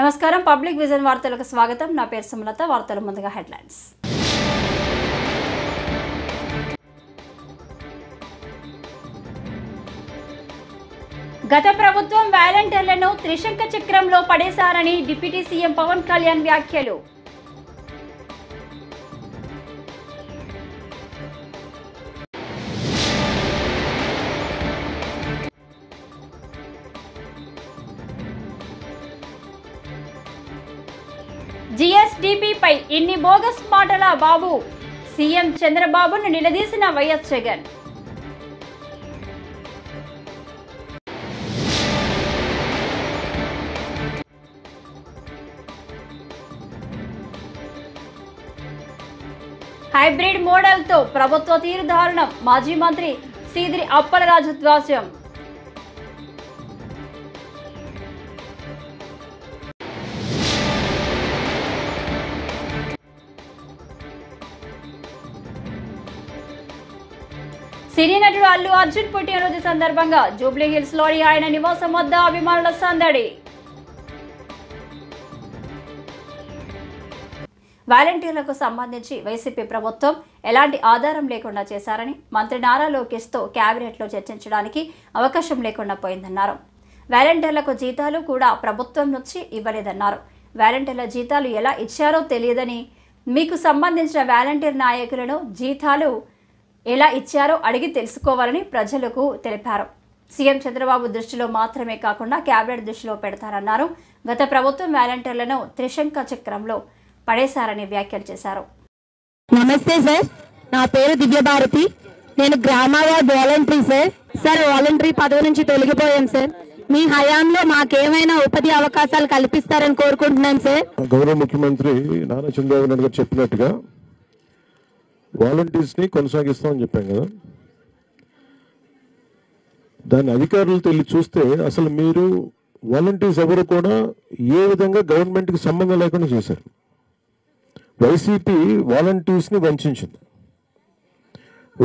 నమస్కారం public vision వార్తలకు స్వాగతం నా పేరు సుమలత వార్తల ముందుగా హెడ్లైన్స్ గత ప్రభుత్వం వాలంటీర్లను త్రిశంక చక్రంలో పడేశారని డిప్యూటీ సీఎం పవన్ కళ్యాణ్ వ్యాఖ్యలు జీఎస్డీపీపై ఇన్ని బోగస్ మాటల బాబు సీఎం చంద్రబాబును నిలదీసిన వైఎస్ జగన్ హైబ్రిడ్ మోడల్తో ప్రభుత్వ తీరు దారుణం మాజీ మంత్రి సీదిరి అప్పలరాజు ధ్వజం సినీ నటుడు అల్లు అర్జున్ పుట్టినరోజు సందర్భంగా జూబ్లీ హిల్స్ లోని ఆయన నివాసం వద్ద అభిమానుల సందడి. వాలంటీర్లకు సంబంధించి వైసీపీ ప్రభుత్వం ఎలాంటి ఆధారం లేకుండా చేశారని మంత్రి నారా లోకేష్తో కేబినెట్లో చర్చించడానికి అవకాశం లేకుండా పోయిందన్నారు. వాలంటీర్లకు జీతాలు కూడా ప్రభుత్వం నుంచి ఇవ్వలేదన్నారు. వాలంటీర్ల జీతాలు ఎలా ఇచ్చారో తెలియదని, మీకు సంబంధించిన వాలంటీర్ నాయకులను జీతాలు ఎలా ఇచ్చారో అడిగి తెలుసుకోవాలని ప్రజలకు తెలిపారు. సీఎం చంద్రబాబు దృష్టిలో మాత్రమే కాకుండా కేబినెట్ దృష్టిలో పెడతారన్నారు. గత ప్రభుత్వం వాలంటీర్లను త్రిశంక చక్రంలో పడేశారని వ్యాఖ్యలు చేశారు. నమస్తే సార్, నా పేరు దివ్యభారతి. నేను గ్రామ వార్డ్ వాలంటరీ సార్. వాలంటరీ పదవి నుంచి తొలగిపోయాను సార్. మీ హయాంలో మాకేమైనా ఉపాధి అవకాశాలు కల్పిస్తారని కోరుకుంటున్నాను సార్. గౌరవ ముఖ్యమంత్రి నారా చంద్రబాబు నాయుడు గారు చెప్పినట్టుగా వాలంటీర్స్ని కొనసాగిస్తామని చెప్పాం కదా. దాని అధికారులతో వెళ్ళి చూస్తే అసలు మీరు వాలంటీర్స్ ఎవరు కూడా ఏ విధంగా గవర్నమెంట్కి సంబంధం లేకుండా చేశారు. వైసీపీ వాలంటీర్స్ని వంచింది.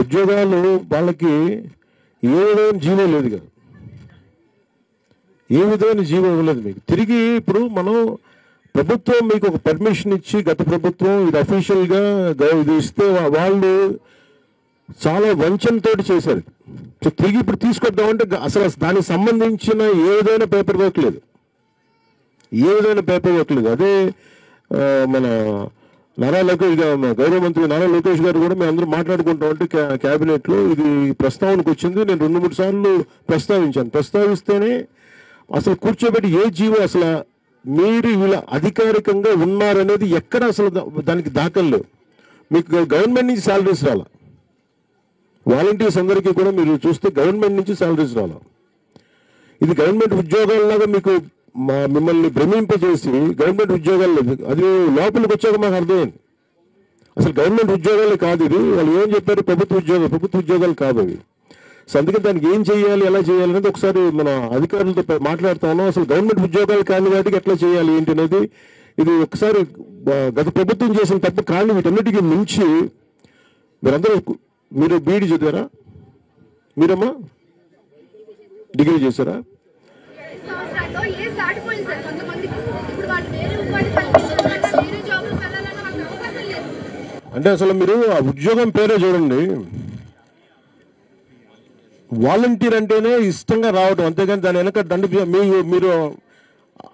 ఉద్యోగాలు వాళ్ళకి ఏ విధమైన జీవో లేదు కదా, ఏ విధమైన జీవో ఇవ్వలేదు మీకు. తిరిగి ఇప్పుడు మనం ప్రభుత్వం మీకు ఒక పర్మిషన్ ఇచ్చి, గత ప్రభుత్వం ఇది అఫీషియల్గా ఇది ఇస్తే వాళ్ళు చాలా వంచనతో చేశారు. సో తిరిగి ఇప్పుడు తీసుకొద్దామంటే అసలు దానికి సంబంధించిన ఏ విధమైన పేపర్ వర్క్ లేదు, ఏ విధమైన పేపర్ వర్క్ లేదు. అదే మన నారా లోకేష్ గౌరవ మంత్రి నారా లోకేష్ గారు కూడా మేము అందరూ మాట్లాడుకుంటాం అంటే క్యాబినెట్లో ఇది ప్రస్తావనకు వచ్చింది. నేను 2-3 సార్లు ప్రస్తావించాను. ప్రస్తావిస్తేనే అసలు కూర్చోబెట్టి ఏ జీవో అసలు మీరు వీళ్ళ అధికారికంగా ఉన్నారనేది ఎక్కడ అసలు దానికి దాఖలు లేవు. మీకు గవర్నమెంట్ నుంచి శాలరీస్ రాలా. వాలంటీర్స్ అందరికీ కూడా మీరు చూస్తే గవర్నమెంట్ నుంచి శాలరీస్ రాలా. ఇది గవర్నమెంట్ ఉద్యోగాలలాగా మీకు మిమ్మల్ని భ్రమింపజేసి గవర్నమెంట్ ఉద్యోగాలు లేదు. అది లోపలికి వచ్చాక మాకు అర్థమైంది అసలు గవర్నమెంట్ ఉద్యోగాలే కాదు ఇది. వాళ్ళు ఏం చెప్పారు, ప్రభుత్వ ఉద్యోగాలు కాదు అవి. సో అందుకని దానికి ఏం చేయాలి, ఎలా చేయాలి అనేది ఒకసారి మన అధికారులతో మాట్లాడుతా ఉన్నాం. అసలు గవర్నమెంట్ ఉద్యోగాలు కాని వాటికి ఎట్లా చేయాలి ఏంటి అనేది ఇది ఒకసారి గత ప్రభుత్వం చేసిన తప్పు కానీ వీటన్నిటికీ మించి మీరు బీఈడీ చదివారా? మీరమ్మా డిగ్రీ చేశారా? అంటే అసలు మీరు ఆ ఉద్యోగం పేరే చూడండి. వాలంటీర్ అంటేనే ఇష్టంగా రావడం, అంతేగాని దాని వెనక మీరు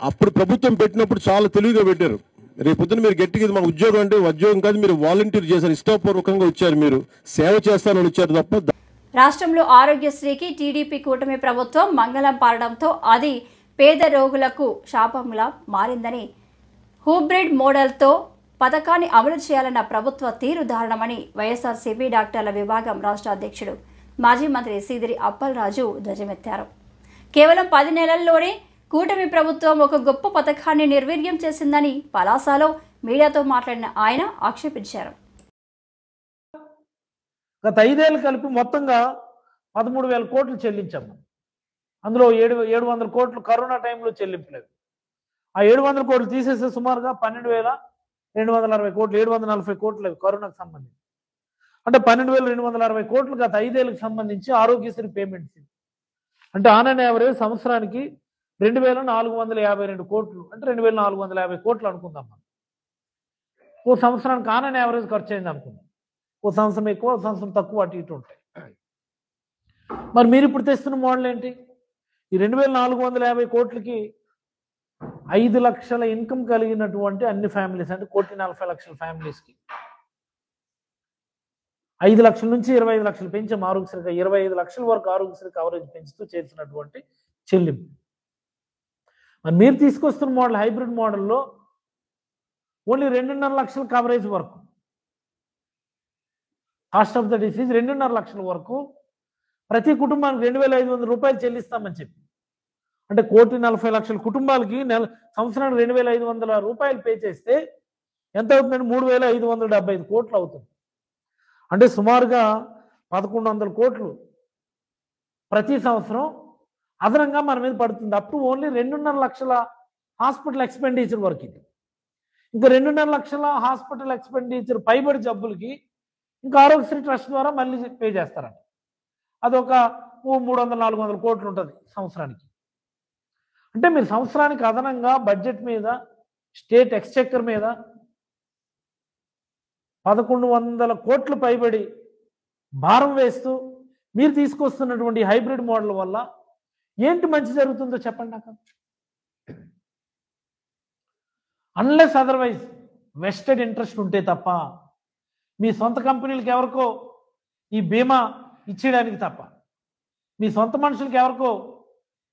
అప్పుడు ప్రభుత్వం పెట్టినప్పుడు చాలా తెలివిగా పెట్టారు. రేపొద్దున మీరు గట్టిగా మా ఉద్యోగం అంటే ఉద్యోగం కాదు, మీరు వాలంటీర్ చేశారు, ఇష్టపూర్వకంగా వచ్చారు, మీరు సేవ చేస్తారని వచ్చారు తప్ప. రాష్ట్రంలో ఆరోగ్యశ్రీకి టీడీపీ కూటమి ప్రభుత్వం మంగళం పారడంతో అది పేద రోగులకు శాపంలా మారిందని, హైబ్రిడ్ మోడల్తో పథకాన్ని అమలు చేయాలన్న ప్రభుత్వ తీరు దారుణమని వైఎస్ఆర్సీపీ డాక్టర్ల విభాగం రాష్ట్ర అధ్యక్షుడు మాజీ మంత్రి సీదిరి అప్పలరాజు ధ్వజమెత్తారు. కేవలం 10 నెలల్లోనే కూటమి ప్రభుత్వం ఒక గొప్ప పథకాన్ని నిర్వీర్యం చేసిందని పలాసలో మీడియాతో మాట్లాడిన ఆయన ఆక్షేపించారు. గత 5 ఏళ్ళు కలిపి మొత్తంగా 13,000 కోట్లు చెల్లించాము. అందులో 700 కోట్లు కరోనా టైంలో చెల్లింపలేదు. ఆ 700 కోట్లు తీసేస్తే సుమారుగా 12,260 కోట్లు, 740 కోట్లు కరోనాకు సంబంధించి. అంటే 12,260 కోట్లు గత 5 ఏళ్ళకి సంబంధించి ఆరోగ్యశ్రీ పేమెంట్స్. అంటే ఆన్ అండ్ యావరేజ్ సంవత్సరానికి 2452 కోట్లు అంటే 2450 కోట్లు అనుకుందాం మనం. ఓ సంవత్సరానికి ఆన్ యావరేజ్ ఖర్చు అయింది అనుకుందాం. ఓ సంవత్సరం ఎక్కువ, ఓ సంవత్సరం తక్కువ, అటు ఇటు ఉంటాయి. మరి మీరు ఇప్పుడు తెస్తున్న మోడల్ ఏంటి? ఈ 2450 కోట్లకి 5 లక్షల ఇన్కమ్ కలిగినటువంటి అన్ని ఫ్యామిలీస్, అంటే 1,40,00,000 ఫ్యామిలీస్కి 5 లక్షల నుంచి 25 లక్షలు పెంచాం ఆరోగ్యశ్రీగా. 25 లక్షల వరకు ఆరోగ్యశ్రీ కవరేజ్ పెంచుతూ చేసినటువంటి చెల్లింపు. మరి మీరు తీసుకొస్తున్న మోడల్ హైబ్రిడ్ మోడల్లో ఓన్లీ 2.5 లక్షల కవరేజ్ వరకు, కాస్ట్ ఆఫ్ ద డిసీజ్ 2.5 లక్షల వరకు ప్రతి కుటుంబానికి 2,500 రూపాయలు చెల్లిస్తామని చెప్పి, అంటే 1,40,00,000 కుటుంబాలకి సంవత్సరానికి 2,500 రూపాయలు పే చేస్తే ఎంత అవుతుందండి? 3,575 కోట్లు అవుతుంది. అంటే సుమారుగా 1,100 కోట్లు ప్రతి సంవత్సరం అదనంగా మన మీద పడుతుంది. అప్ టు ఓన్లీ 2.5 లక్షల హాస్పిటల్ ఎక్స్పెండిచర్ వరకు. ఇది ఇంకా 2.5 లక్షల హాస్పిటల్ ఎక్స్పెండిచర్ పైబడి జబ్బులకి ఇంకా ఆరోగ్యశ్రీ ట్రస్ట్ ద్వారా మళ్ళీ పే చేస్తారంట. అదొక 300-400 కోట్లు ఉంటుంది సంవత్సరానికి. అంటే మీరు సంవత్సరానికి అదనంగా బడ్జెట్ మీద, స్టేట్ ఎక్స్చెక్కర్ మీద 1,100 కోట్లు పైబడి భారం వేస్తూ మీరు తీసుకొస్తున్నటువంటి హైబ్రిడ్ మోడల్ వల్ల ఏంటి మంచి జరుగుతుందో చెప్పండి నాకు. అన్లెస్ అదర్వైజ్ వెస్టెడ్ ఇంట్రెస్ట్ ఉంటే తప్ప, మీ సొంత కంపెనీలకు ఎవరికో ఈ బీమా ఇచ్చేయడానికి తప్ప, మీ సొంత మనుషులకి ఎవరికో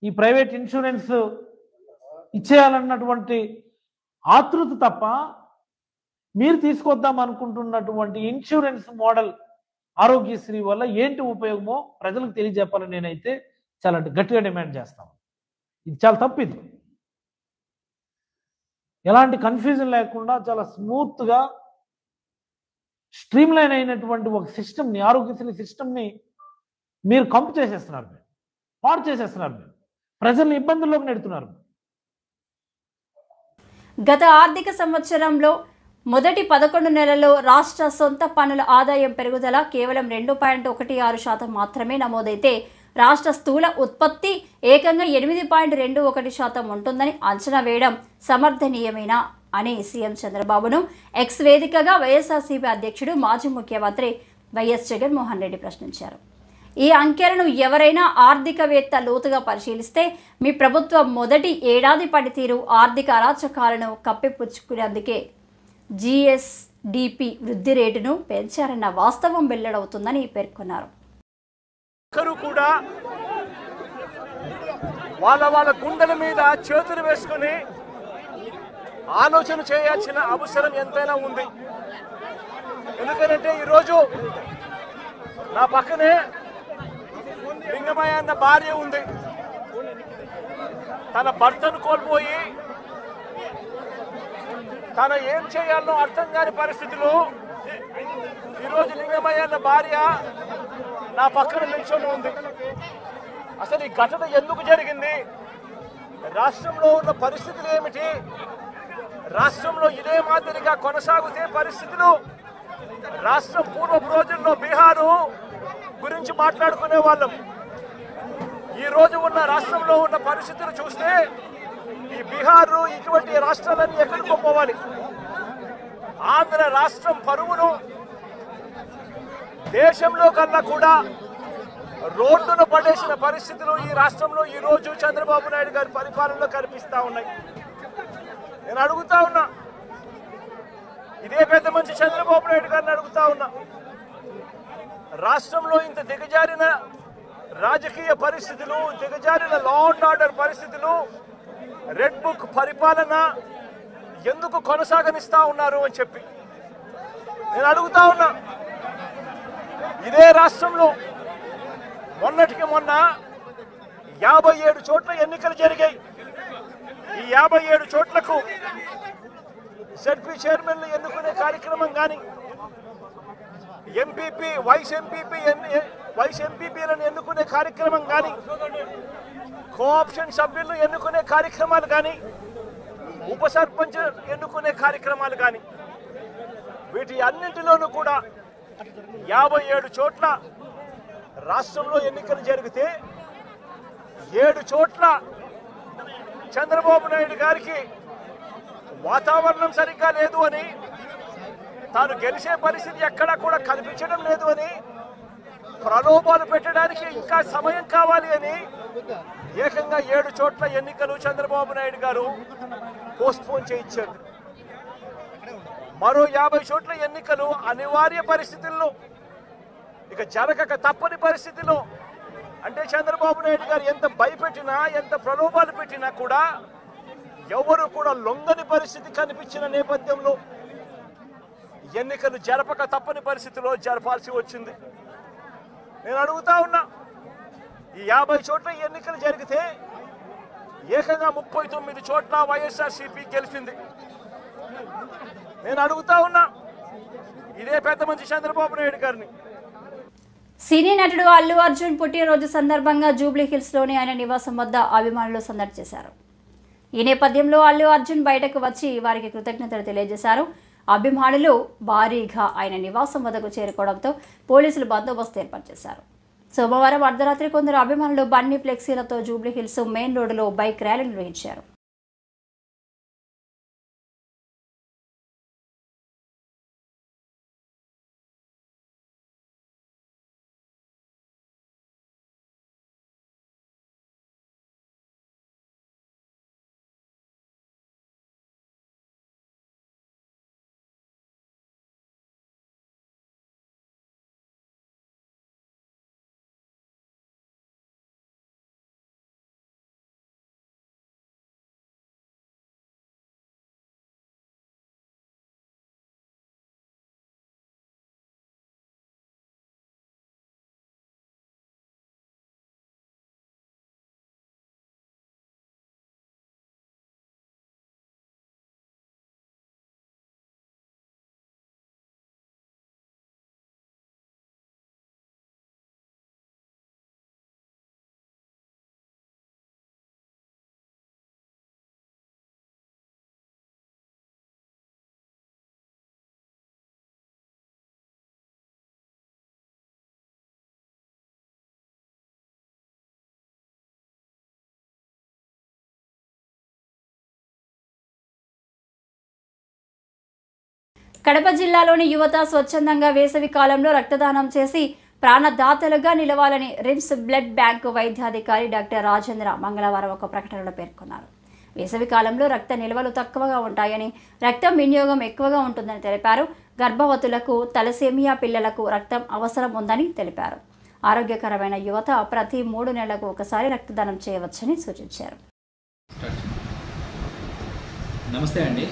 ఈ ప్రైవేట్ ఇన్సూరెన్స్ ఇచ్చేయాలన్నటువంటి ఆతృత తప్ప, మీరు తీసుకొద్దాం అనుకుంటున్నటువంటి ఇన్సూరెన్స్ మోడల్ ఆరోగ్యశ్రీ వల్ల ఏంటి ఉపయోగమో ప్రజలకు తెలియజెప్పాలని నేనైతే చాలా గట్టిగా డిమాండ్ చేస్తాను. ఇది చాలా తప్పు. ఇది ఎలాంటి కన్ఫ్యూజన్ లేకుండా చాలా స్మూత్గా స్ట్రీమ్లైన్ అయినటువంటి ఒక సిస్టమ్ని, ఆరోగ్యశ్రీ సిస్టమ్ని మీరు కంపు చేసేస్తున్నారు, మీరు పాడు చేసేస్తున్నారు, మీరు ప్రజల్ని ఇబ్బందుల్లోకి నెడుతున్నారు. గత ఆర్థిక సంవత్సరంలో మొదటి 11 నెలల్లో రాష్ట్ర సొంత పన్నుల ఆదాయం పెరుగుదల కేవలం 2.16% మాత్రమే నమోదైతే రాష్ట్ర స్థూల ఉత్పత్తి ఏకంగా 8.21% ఉంటుందని అంచనా వేయడం సమర్థనీయమేనా అని సీఎం చంద్రబాబును ఎక్స్ వేదికగా వైఎస్ఆర్సీపీ అధ్యక్షుడు మాజీ ముఖ్యమంత్రి వైఎస్ జగన్మోహన్ రెడ్డి ప్రశ్నించారు. ఈ అంకెలను ఎవరైనా ఆర్థికవేత్త లోతుగా పరిశీలిస్తే మీ ప్రభుత్వం మొదటి ఏడాది పనితీరు ఆర్థిక అరాచకాలను కప్పిపుచ్చుకునేందుకే జీఎస్డిపి వృద్ధి రేటును పెంచారన్న వాస్తవం వెల్లడవుతుందని పేర్కొన్నారు. కూడా వాళ్ళ గుండెల మీద చేతులు వేసుకుని ఆలోచన చేయాల్సిన అవసరం ఎంతైనా ఉంది. ఎందుకంటే ఈరోజు నా పక్కనే లింగమయ్య అన్న భార్య ఉంది. తన భర్తను కోల్పోయి తన ఏం చేయాలో అర్థం కాని పరిస్థితిలో ఈరోజు లింగమయ్య అన్న భార్య నా పక్కన నిల్చొని ఉంది. అసలు ఈ ఘటన ఎందుకు జరిగింది, రాష్ట్రంలో ఉన్న పరిస్థితులు ఏమిటి, రాష్ట్రంలో ఇదే మాదిరిగా కొనసాగుతే పరిస్థితులు, రాష్ట్రం పూర్వపు రోజుల్లో బీహారు గురించి మాట్లాడుకునే వాళ్ళం. ఈ రోజు ఉన్న రాష్ట్రంలో ఉన్న పరిస్థితులు చూస్తే ఈ బీహారు ఇటువంటి రాష్ట్రాలన్నీ ఎక్కడికో పోవాలి. ఆంధ్ర రాష్ట్రం పరువును దేశంలో కన్నా కూడా రోడ్డును పడేసిన పరిస్థితులు ఈ రాష్ట్రంలో ఈ రోజు చంద్రబాబు నాయుడు గారి పరిపాలనలో కనిపిస్తా ఉన్నాయి. నేను అడుగుతా ఉన్నా, ఇదే పెద్ద మనిషి చంద్రబాబు నాయుడు గారిని అడుగుతా ఉన్నా, రాష్ట్రంలో ఇంత దిగజారిన రాజకీయ పరిస్థితులు, దిగజారిన లా అండ్ ఆర్డర్ పరిస్థితులు, రెడ్ బుక్ పరిపాలన ఎందుకు కొనసాగనిస్తా ఉన్నారు అని చెప్పి నేను అడుగుతా ఉన్నా. ఇదే రాష్ట్రంలో మొన్నటికి మొన్న 57 చోట్ల ఎన్నికలు జరిగాయి. ఈ 57 చోట్లకు జడ్పీ చైర్మన్లు ఎన్నుకునే కార్యక్రమం కానీ, ఎంపీపీ వైస్ ఎంపీపీలను ఎన్నుకునే కార్యక్రమం కానీ, కోఆప్షన్ సభ్యులను ఎన్నుకునే కార్యక్రమాలు కానీ, ఉప సర్పంచ్ ఎన్నుకునే కార్యక్రమాలు కానీ, వీటి అన్నింటిలోనూ కూడా 57 చోట్ల రాష్ట్రంలో ఎన్నికలు జరిగితే 7 చోట్ల చంద్రబాబు నాయుడు గారికి వాతావరణం సరిగ్గా లేదు అని, తాను గెలిచే పరిస్థితి ఎక్కడా కూడా కనిపించడం లేదు అని, ప్రలోభాలు పెట్టడానికి ఇంకా సమయం కావాలి అని ఏకంగా 7 చోట్ల ఎన్నికలు చంద్రబాబు నాయుడు గారు పోస్ట్పోన్ చేయించారు. మరో 50 చోట్ల ఎన్నికలు అనివార్య పరిస్థితుల్లో, ఇక జరగక తప్పని పరిస్థితిలో, అంటే చంద్రబాబు నాయుడు గారు ఎంత భయపెట్టినా ఎంత ప్రలోభాలు పెట్టినా కూడా ఎవరు కూడా లొంగని పరిస్థితి కనిపించిన నేపథ్యంలో ఎన్నికలు జరపక తప్పని పరిస్థితిలో జరపాల్సి వచ్చింది. నేను అడుగుతా ఉన్నా, ఈ 50 చోట్ల ఎన్నికలు జరిగితే ఏకంగా 39 చోట్ల వైఎస్ఆర్సీపీ గెలిచింది. నేను అడుగుతా ఉన్నా, ఇదే పెద్ద మంచి చంద్రబాబు నాయుడు గారిని. సినీ నటుడు అల్లు అర్జున్ పుట్టినరోజు సందర్భంగా జూబ్లీ హిల్స్లోని ఆయన నివాసం వద్ద అభిమానులు సందడి చేశారు. ఈ నేపథ్యంలో అల్లు అర్జున్ బయటకు వచ్చి వారికి కృతజ్ఞతలు తెలియజేశారు. అభిమానులు భారీగా ఆయన నివాసం వద్దకు చేరుకోవడంతో పోలీసులు బందోబస్తు ఏర్పాటు చేశారు. సోమవారం అర్ధరాత్రి కొందరు అభిమానులు బన్నీ ఫ్లెక్సీలతో జూబ్లీ హిల్స్ మెయిన్ రోడ్డులో బైక్ ర్యాలీ నిర్వహించారు. కడప జిల్లాలోని యువత స్వచ్ఛందంగా వేసవి కాలంలో రక్తదానం చేసి ప్రాణదాతలుగా నిలవాలని రిమ్స్ బ్లడ్ బ్యాంకు వైద్యాధికారి డాక్టర్ రాజేంద్ర మంగళవారం ఒక ప్రకటనలో పేర్కొన్నారు. వేసవి కాలంలో రక్త నిల్వలు తక్కువగా ఉంటాయని, రక్తం వినియోగం ఎక్కువగా ఉంటుందని తెలిపారు. గర్భవతులకు, తలసేమియా పిల్లలకు రక్తం అవసరం ఉందని తెలిపారు. ఆరోగ్యకరమైన యువత ప్రతి 3 నెలలకు ఒకసారి రక్తదానం చేయవచ్చని సూచించారు. నమస్తే అండి,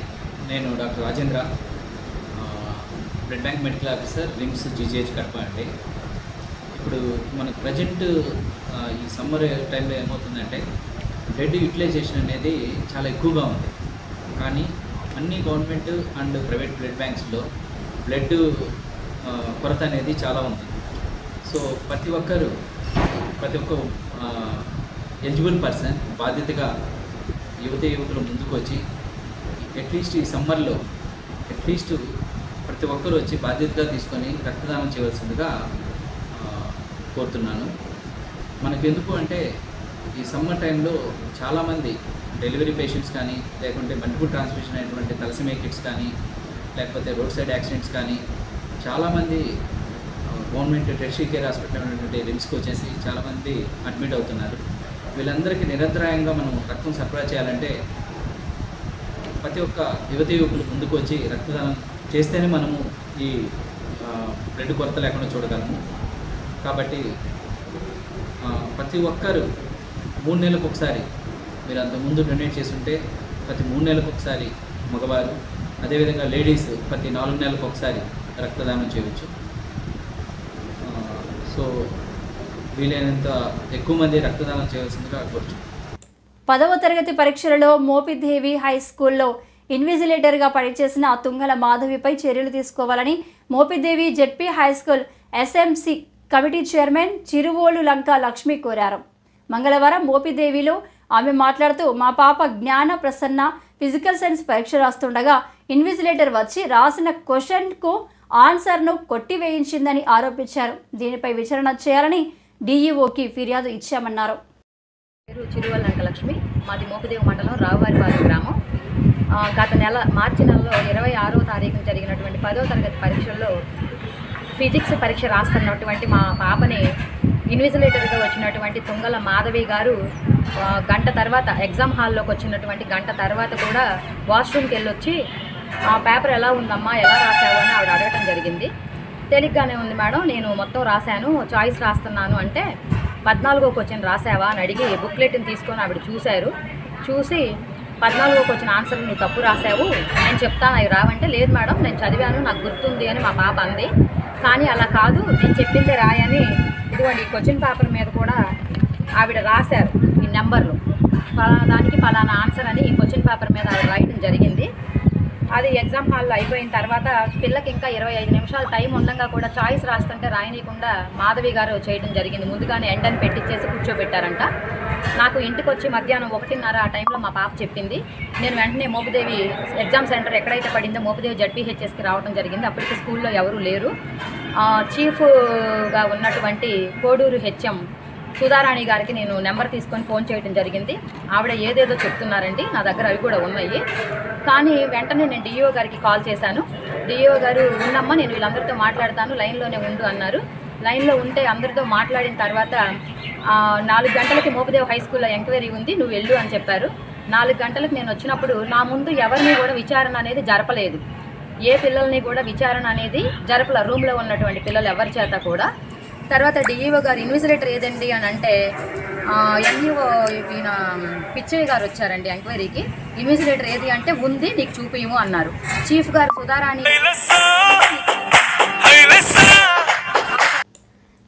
నేను doctor Rajendra, blood bank medical officer, RIMS GGH Kadapa అండి. ఇప్పుడు మనకు ప్రజెంట్ ఈ సమ్మర్ టైంలో ఏమవుతుందంటే బ్లడ్ యూటిలైజేషన్ అనేది చాలా ఎక్కువగా ఉంది. కానీ అన్ని గవర్నమెంట్ అండ్ ప్రైవేట్ బ్లడ్ బ్యాంక్స్లో బ్లడ్ కొరత అనేది చాలా ఉంది. సో ప్రతి ఒక్క ఎలిజిబుల్ పర్సన్ బాధ్యతగా యువకులు ముందుకు వచ్చి అట్లీస్ట్ ఈ సమ్మర్లో ప్రతి ఒక్కరు వచ్చి బాధ్యతగా తీసుకొని రక్తదానం చేయవలసిందిగా కోరుతున్నాను. మనకెందుకు అంటే ఈ సమ్మర్ టైంలో చాలామంది డెలివరీ పేషెంట్స్ కానీ, లేకుంటే మల్టిపుల్ ట్రాన్స్మిషన్ అయినటువంటి తలసేమియా కిడ్స్ కానీ, లేకపోతే రోడ్ సైడ్ యాక్సిడెంట్స్ కానీ, చాలామంది గవర్నమెంట్ టెర్షియరీ కేర్ హాస్పిటల్ ఉన్నటువంటి రిమ్స్కి వచ్చేసి చాలామంది అడ్మిట్ అవుతున్నారు. వీళ్ళందరికీ నిరంతరాయంగా మనం రక్తం సరఫరా చేయాలంటే ప్రతి ఒక్క యువకులు ముందుకు వచ్చి రక్తదానం చేస్తేనే మనము ఈ బ్లడ్ కొరత లేకుండా చూడగలము. కాబట్టి ప్రతి ఒక్కరు 3 నెలలకు ఒకసారి, మీరు అంతకుముందు డొనేట్ చేస్తుంటే ప్రతి 3 నెలలకు ఒకసారి మగవారు, అదేవిధంగా లేడీస్ ప్రతి 4 నెలలకు ఒకసారి రక్తదానం చేయవచ్చు. సో వీలైనంత ఎక్కువ మంది రక్తదానం చేయవలసిందిగా కోరుచు. 10వ తరగతి పరీక్షలలో మోపిదేవి హై స్కూల్లో ఇన్విజిలేటర్గా పనిచేసిన తుంగల మాధవిపై చర్యలు తీసుకోవాలని Mopidevi ZP high school SMC committee chairman Chiruvolu Lanka Lakshmi కోరారు. మంగళవారం మోపిదేవిలో ఆమె మాట్లాడుతూ, మా పాప జ్ఞాన ప్రసన్న ఫిజికల్ సైన్స్ పరీక్ష రాస్తుండగా ఇన్విజిలేటర్ వచ్చి రాసిన క్వశ్చన్కు ఆన్సర్ను కొట్టివేయించిందని ఆరోపించారు. దీనిపై విచారణ చేయాలని డీఈఓకి ఫిర్యాదు ఇచ్చామన్నారు. పేరు చిరువల్ లంకలక్ష్మి, మాది మోపిదేవి మండలం రావువారిపాలెం గ్రామం. గత నెల మార్చి నెలలో 26వ తారీఖున జరిగినటువంటి 10వ తరగతి పరీక్షల్లో ఫిజిక్స్ పరీక్ష రాస్తున్నటువంటి మా పాపని ఇన్విజిలేటర్గా వచ్చినటువంటి తుంగల మాధవి గారు గంట తర్వాత ఎగ్జామ్ హాల్లోకి వచ్చినటువంటి గంట తర్వాత కూడా వాష్రూమ్కి వెళ్ళొచ్చి ఆ పేపర్ ఎలా ఉందమ్మా, ఎలా రాసావు అని ఆవిడ అడగటం జరిగింది. తేలిగ్గానే ఉంది మేడం, నేను మొత్తం రాశాను, చాయిస్ రాస్తున్నాను అంటే 14వ క్వశ్చన్ రాసావా అని అడిగి బుక్లెట్ని తీసుకొని ఆవిడ చూశారు. చూసి 14వ క్వశ్చన్ ఆన్సర్ నువ్వు తప్పు రాసావు, నేను చెప్తాను అవి రావంటే, లేదు మేడం నేను చదివాను నాకు గుర్తుంది అని మా పాప అంది. కానీ అలా కాదు, నేను చెప్పిందే రాయని ఇదిగోండి ఈ క్వశ్చన్ పేపర్ మీద కూడా ఆవిడ రాశారు ఈ నెంబర్లు, పలానా దానికి పలానా ఆన్సర్ అని ఈ క్వశ్చన్ పేపర్ మీద ఆవిడ రాయడం జరిగింది. అది ఎగ్జామ్ హాల్లో అయిపోయిన తర్వాత పిల్లకి ఇంకా 25 నిమిషాలు టైం ఉండగా కూడా చాయిస్ రాస్తుంటే రాయనీయకుండా మాధవి గారు చేయడం జరిగింది. ముందుగానే ఎండని పెట్టించేసి కూర్చోబెట్టారంట. నాకు ఇంటికి వచ్చి మధ్యాహ్నం 1:30 ఆ టైంలో మా పాప చెప్పింది. నేను వెంటనే మోపిదేవి ఎగ్జామ్ సెంటర్ ఎక్కడైతే పడిందో మోపిదేవి జడ్పీహెచ్ఎస్కి రావడం జరిగింది. అప్పటికి స్కూల్లో ఎవరూ లేరు. చీఫ్గా ఉన్నటువంటి కోడూరు హెచ్ఎం సుధారాణి గారికి నేను నెంబర్ తీసుకొని ఫోన్ చేయడం జరిగింది. ఆవిడ ఏదేదో చెప్తున్నారండి, నా దగ్గర అవి కూడా ఉన్నాయి. కానీ వెంటనే నేను డిఈఓ గారికి కాల్ చేశాను. డిఈఓ గారు ఉన్నమ్మా నేను వీళ్ళందరితో మాట్లాడతాను, లైన్లోనే ఉండు అన్నారు. లైన్లో ఉంటే అందరితో మాట్లాడిన తర్వాత 4 గంటలకి మోపిదేవి హై స్కూల్లో ఎంక్వైరీ ఉంది, నువ్వు వెళ్ళు అని చెప్పారు. 4 గంటలకు నేను వచ్చినప్పుడు నా ముందు ఎవరిని కూడా విచారణ అనేది జరపలేదు. ఏ పిల్లల్ని కూడా విచారణ అనేది జరపల, రూమ్లో ఉన్నటువంటి పిల్లలు ఎవరి చేత కూడా. తర్వాత డిఈఓ గారు ఇన్విజిలేటర్ ఏదండి అని అంటే ఎన్ఈఓ ఈయన పిచ్చయ్య గారు వచ్చారండి ఎంక్వైరీకి. ఇన్విజిలేటర్ ఏది అంటే ఉంది నీకు చూపియము అన్నారు. చీఫ్ గారు సుధారాణి.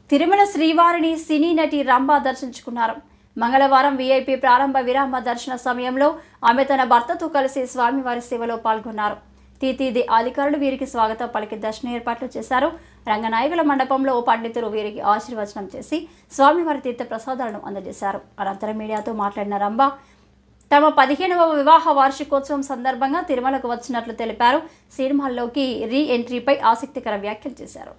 తిరుమల శ్రీవారిని సినీ నటి రంభ దర్శించుకున్నారు. మంగళవారం వీఐపీ ప్రారంభ విరామ దర్శన సమయంలో ఆమె తన భర్తతో కలిసి స్వామివారి సేవలో పాల్గొన్నారు. తీతీది అధికారులు వీరికి స్వాగతం పలికి దర్శన ఏర్పాట్లు చేశారు. రంగనాయకుల మండపంలో పండితులు వీరికి ఆశీర్వచనం చేసి స్వామివారి తీర్థ ప్రసాదాలను అందజేశారు. అనంతరం మీడియాతో మాట్లాడిన రంభ తమ 15వ వివాహ వార్షికోత్సవం సందర్భంగా తిరుమలకు వచ్చినట్లు తెలిపారు. సినిమాల్లోకి రీ ఎంట్రీపై ఆసక్తికర వ్యాఖ్యలు చేశారు.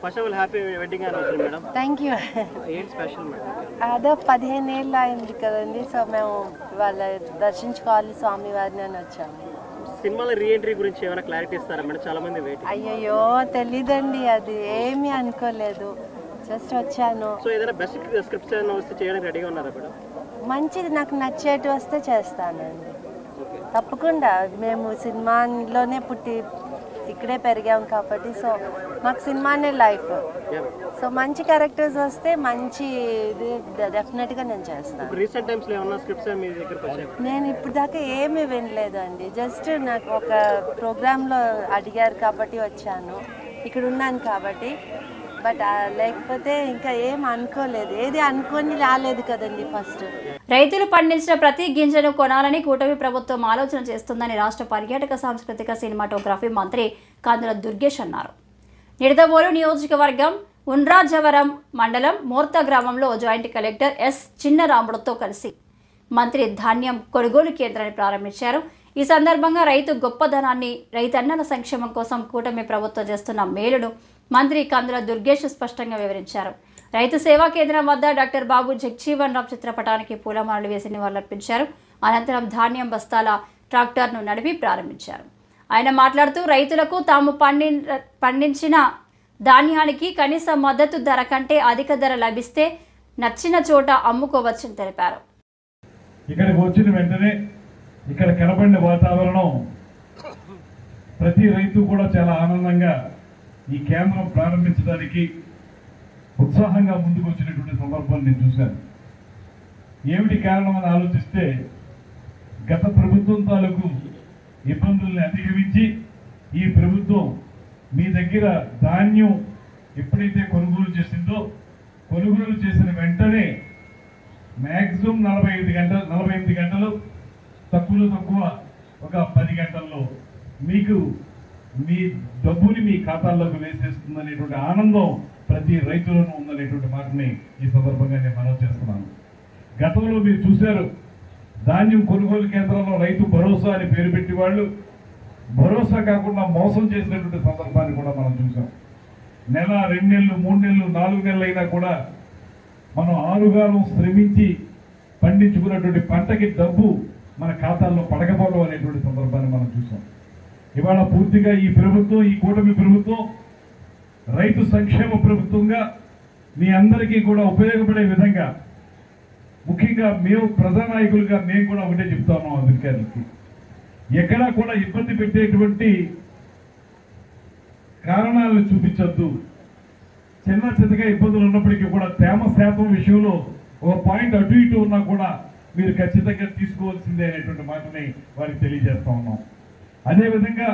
First of all happy wedding anniversary madam. Thank you. ఏంటి స్పెషల్ మేడం? అదే 15 ఏళ్ళు అయింది కదండి, సో మేము వాళ్ళ దర్శించుకోవాలి స్వామివారిని అని వచ్చాము. సినిమాలో రీఎంట్రీ గురించి ఏమైనా క్లారిటీ ఇస్తారా మేడం? చాలా మంది వెయిట్. అయ్యయ్యో తెలీదండి, అది ఏమీ అనుకోలేదు, జస్ట్ వచ్చాను. సో ఏదైనా బెస్ట్ స్క్రిప్ట్స్ ఏమైనా వస్తే చేయడానికి రెడీగా ఉన్నారా మేడం? మంచిది, నాకు నచ్చేటి వస్తే చేస్తానండి తప్పకుండా. మేము సినిమాలోనే పుట్టి ఇక్కడే పెరిగాం కాబట్టి సో మాకు సినిమానే లైఫ్. సో మంచి క్యారెక్టర్స్ వస్తే మంచి ఇది డెఫినెట్గా నేను చేస్తాను. రీసెంట్ టైమ్స్లో ఏమన్నా స్క్రిప్ట్స్ మీ దగ్గరకు వచ్చాయి? నేను ఇప్పుడు దాకా ఏమీ వినలేదండి, జస్ట్ నాకు ఒక ప్రోగ్రాంలో అడిగారు కాబట్టి వచ్చాను, ఇక్కడ ఉన్నాను కాబట్టి. బట్ లేకపోతే ఇంకా ఏం అనుకోలేదు, ఏది అనుకొని రాలేదు కదండి. ఫస్ట్ రైతులు పండించిన ప్రతి గింజను కొనాలని కూటమి ప్రభుత్వం ఆలోచన చేస్తుందని రాష్ట్ర పర్యాటక సాంస్కృతిక సినిమాటోగ్రఫీ మంత్రి కందుల దుర్గేష్ అన్నారు. నిడదవోలు నియోజకవర్గం ఉండ్రాజవరం మండలం మోర్త గ్రామంలో జాయింట్ కలెక్టర్ ఎస్ చిన్నరాముడుతో కలిసి మంత్రి ధాన్యం కొనుగోలు కేంద్రాన్ని ప్రారంభించారు. ఈ సందర్భంగా రైతు గొప్పదనాన్ని, రైతన్నల సంక్షేమం కోసం కూటమి ప్రభుత్వం చేస్తున్న మేలును మంత్రి కందుల దుర్గేష్ స్పష్టంగా వివరించారు. రైతు సేవా కేంద్రం వద్ద డాక్టర్ బాబు జగజీవన్ రామ్ చిత్రపటానికి పూలమాలలు వేసి నివాళులర్పించారు. అనంతరం ధాన్యం బస్తాల ట్రాక్టర్ను నడిపి ప్రారంభించారు. ఆయన మాట్లాడుతూ రైతులకు తాము పండించిన ధాన్యానికి కనీస మద్దతు ధర కంటే అధిక ధర లభిస్తే నచ్చిన చోట అమ్ముకోవచ్చని తెలిపారు. ఇక్కడికి వచ్చిన వెంటనే ఇక్కడ కనపడిన వాతావరణం ప్రతి రైతు కూడా చాలా ఆనందంగా ఈ కేంద్రం ప్రారంభించడానికి ఉత్సాహంగా ముందుకు వచ్చినటువంటి సందర్భాన్ని నేను చూశాను. ఏమిటి కారణం అని ఆలోచిస్తే గత ప్రభుత్వం తాలూకు ఇబ్బందుల్ని అధిగమించి ఈ ప్రభుత్వం మీ దగ్గర ధాన్యం ఎప్పుడైతే కొనుగోలు చేసిందో కొనుగోలు చేసిన వెంటనే మ్యాక్సిమం 48 గంటలు తక్కువ ఒక 10 గంటల్లో మీకు మీ డబ్బుని మీ ఖాతాల్లోకి వేసేస్తుందనేటువంటి ఆనందం ప్రతి రైతులను ఉందనేటువంటి మాటని ఈ సందర్భంగా నేను మనవి చేస్తున్నాను. గతంలో మీరు చూశారు, ధాన్యం కొనుగోలు కేంద్రంలో రైతు భరోసా అని పేరు పెట్టి వాళ్ళు భరోసా కాకుండా మోసం చేసినటువంటి సందర్భాన్ని కూడా మనం చూసాం. నెల 2 నెలలు 3 నెలలు 4 నెలలు అయినా కూడా మనం ఆరుగాలం శ్రమించి పండించుకున్నటువంటి పంటకి డబ్బు మన ఖాతాల్లో పడకపోవడం అనేటువంటి సందర్భాన్ని మనం చూసాం. ఇవాళ పూర్తిగా ఈ ప్రభుత్వం, ఈ కూటమి ప్రభుత్వం రైతు సంక్షేమ ప్రభుత్వంగా మీ అందరికీ కూడా ఉపయోగపడే విధంగా, ముఖ్యంగా మేము ప్రజానాయకులుగా మేము కూడా ఒకటే చెప్తా ఉన్నాం అధికారులకి, ఎక్కడా కూడా ఇబ్బంది పెట్టేటువంటి కారణాలను చూపించొద్దు. చిన్నగా ఇబ్బందులు ఉన్నప్పటికీ కూడా తేమ శాతం విషయంలో ఒక పాయింట్ అటు ఇటు ఉన్నా కూడా మీరు ఖచ్చితంగా తీసుకోవాల్సిందే అనేటువంటి మాటని వారికి తెలియజేస్తా ఉన్నాం. అదేవిధంగా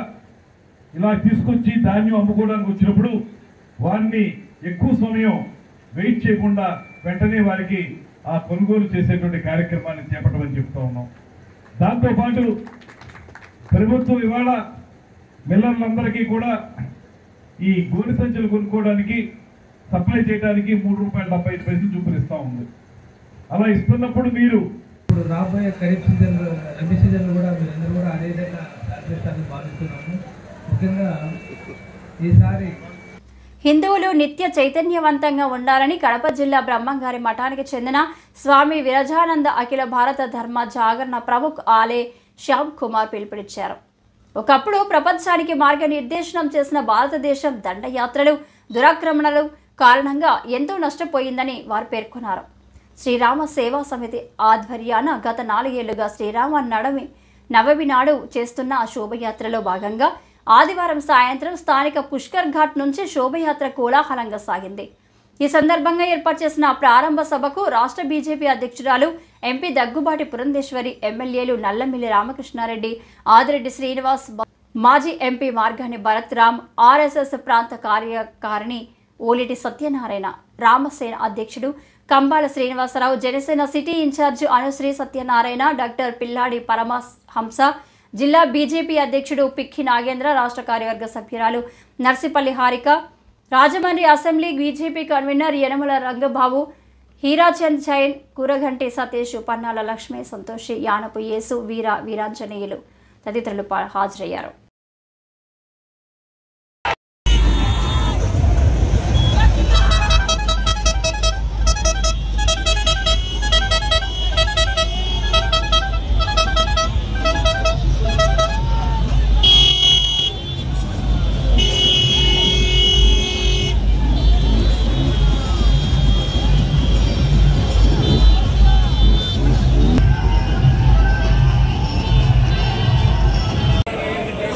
ఇలా తీసుకొచ్చి ధాన్యం అమ్ముకోవడానికి వచ్చినప్పుడు వారిని ఎక్కువ సమయం వెయిట్ చేయకుండా వెంటనే వారికి ఆ కొనుగోలు చేసేటువంటి కార్యక్రమాన్ని చేపట్టమని చెప్తా ఉన్నాం. దాంతోపాటు ప్రభుత్వం ఇవాళ మిల్లర్లందరికీ కూడా ఈ గోనె సంచులు కొనుక్కోవడానికి సప్లై చేయడానికి ₹3.75 చూపిస్తా ఉంది. అలా ఇస్తున్నప్పుడు మీరు ఇప్పుడు రాబోయే ఖరీఫ్ సీజన్, రబీ సీజన్ కూడా మీరందరూ కూడా అదే విధంగా సహకరిస్తారని భావిస్తున్నాము. ముఖ్యంగా ఈసారి హిందువులు నిత్య చైతన్యవంతంగా ఉండాలని కడప జిల్లా బ్రహ్మంగారి మఠానికి చెందిన స్వామి విరజానంద అఖిల భారత ధర్మ జాగరణ ప్రముఖ్ ఆలే శ్యామ్ కుమార్ పిలుపునిచ్చారు. ఒకప్పుడు ప్రపంచానికి మార్గనిర్దేశనం చేసిన భారతదేశం దండయాత్రలు, దురాక్రమణలు కారణంగా ఎంతో నష్టపోయిందని వారు పేర్కొన్నారు. శ్రీరామ సేవా సమితి ఆధ్వర్యాన గత 4 ఏళ్లుగా శ్రీరామ నవమి నాడు చేస్తున్న శోభయాత్రలో భాగంగా ఆదివారం సాయంత్రం స్థానిక పుష్కర్ ఘాట్ నుంచి శోభయాత్ర కోలాహలంగా సాగింది. ఈ సందర్భంగా ఏర్పాటు చేసిన ప్రారంభ సభకు రాష్ట్ర బీజేపీ అధ్యక్షురాలు ఎంపీ దగ్గుబాటి పురంధేశ్వరి, ఎమ్మెల్యేలు నల్లమిల్లి రామకృష్ణారెడ్డి, ఆదిరెడ్డి శ్రీనివాస్, మాజీ ఎంపీ మార్గాని భరత్ రామ్, ఆర్ఎస్ఎస్ ప్రాంత కార్యకారిణి ఓలిటి సత్యనారాయణ, రామసేన అధ్యక్షుడు Kambala Srinivasarao, Janasena city in charge Anusri Satyanarayana, doctor Pilladi Paramahamsa, జిల్లా బీజేపీ అధ్యక్షుడు పిక్కి నాగేంద్ర, రాష్ట్ర కార్యవర్గ సభ్యురాలు Narsipalli Harika, Rajahmundry assembly BJP convener Yanamala Rangababu, Hirachand Jain, Kuraganti Satish, Pannala Lakshmi, Santoshi, Yanapu Yesu, Veeranjaneyulu తదితరులు హాజరయ్యారు.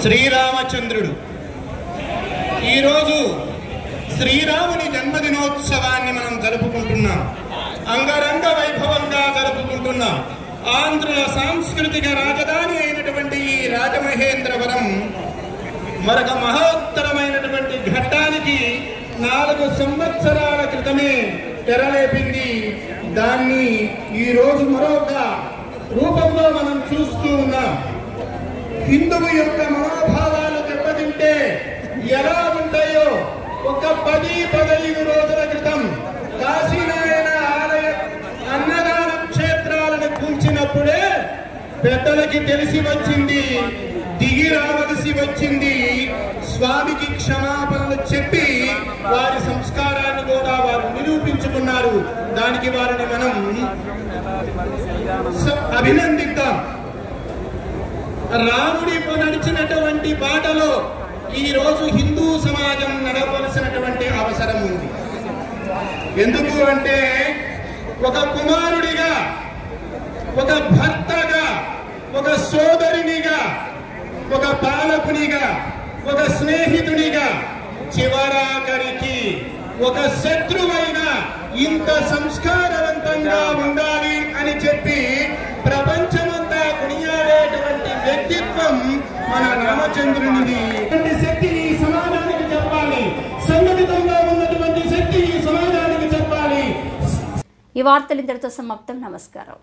శ్రీరామచంద్రుడు ఈరోజు శ్రీరాముని జన్మదినోత్సవాన్ని మనం జరుపుకుంటున్నాం. అంగరంగ వైభవంగా జరుపుకుంటున్నాం. ఆంధ్రుల సాంస్కృతిక రాజధాని అయినటువంటి ఈ రాజమహేంద్రవరం మరొక మహోత్తరమైనటువంటి ఘట్టానికి 4 సంవత్సరాల క్రితమే తెరలేపింది. దాన్ని ఈరోజు మరొక రూపంలో మనం చూస్తూ ఉన్నాం. హిందువు యొక్క మనోభావాలు దెబ్బతింటే ఎలా ఉంటాయో ఒక 10-15 రోజుల క్రితం కాశీనారాయణ ఆలయ అన్నదాన క్షేత్రాలను కూల్చినప్పుడే పెద్దలకి తెలిసి వచ్చింది, దిగి రావలసి వచ్చింది. స్వామికి క్షమాపణలు చెప్పి వారి సంస్కారాన్ని కూడా వారు నిరూపించుకున్నారు. దానికి వారిని మనం అభినందిద్దాం. రాముడి నడిచినటువంటి బాటలో ఈ రోజు హిందూ సమాజం నడవలసినటువంటి అవసరం ఉంది. ఎందుకు అంటే ఒక కుమారుడిగా, ఒక భర్త నాయకునిగా, ఒక స్నేహితునిగా, చివరాఖరికి ఒక శత్రువైన ఇంత సంస్కారవంతంగా ఉండాలి అని చెప్పి ప్రపంచమంతా కొనియాడేటువంటి వ్యక్తిత్వం మన రామచంద్రునిది. శక్తిని సమాజానికి చెప్పాలి, సంఘటితంగా ఉన్నటువంటి శక్తిని సమాజానికి చెప్పాలి. ఈ వార్తలు ఇంతటితో సమాప్తం. నమస్కారం.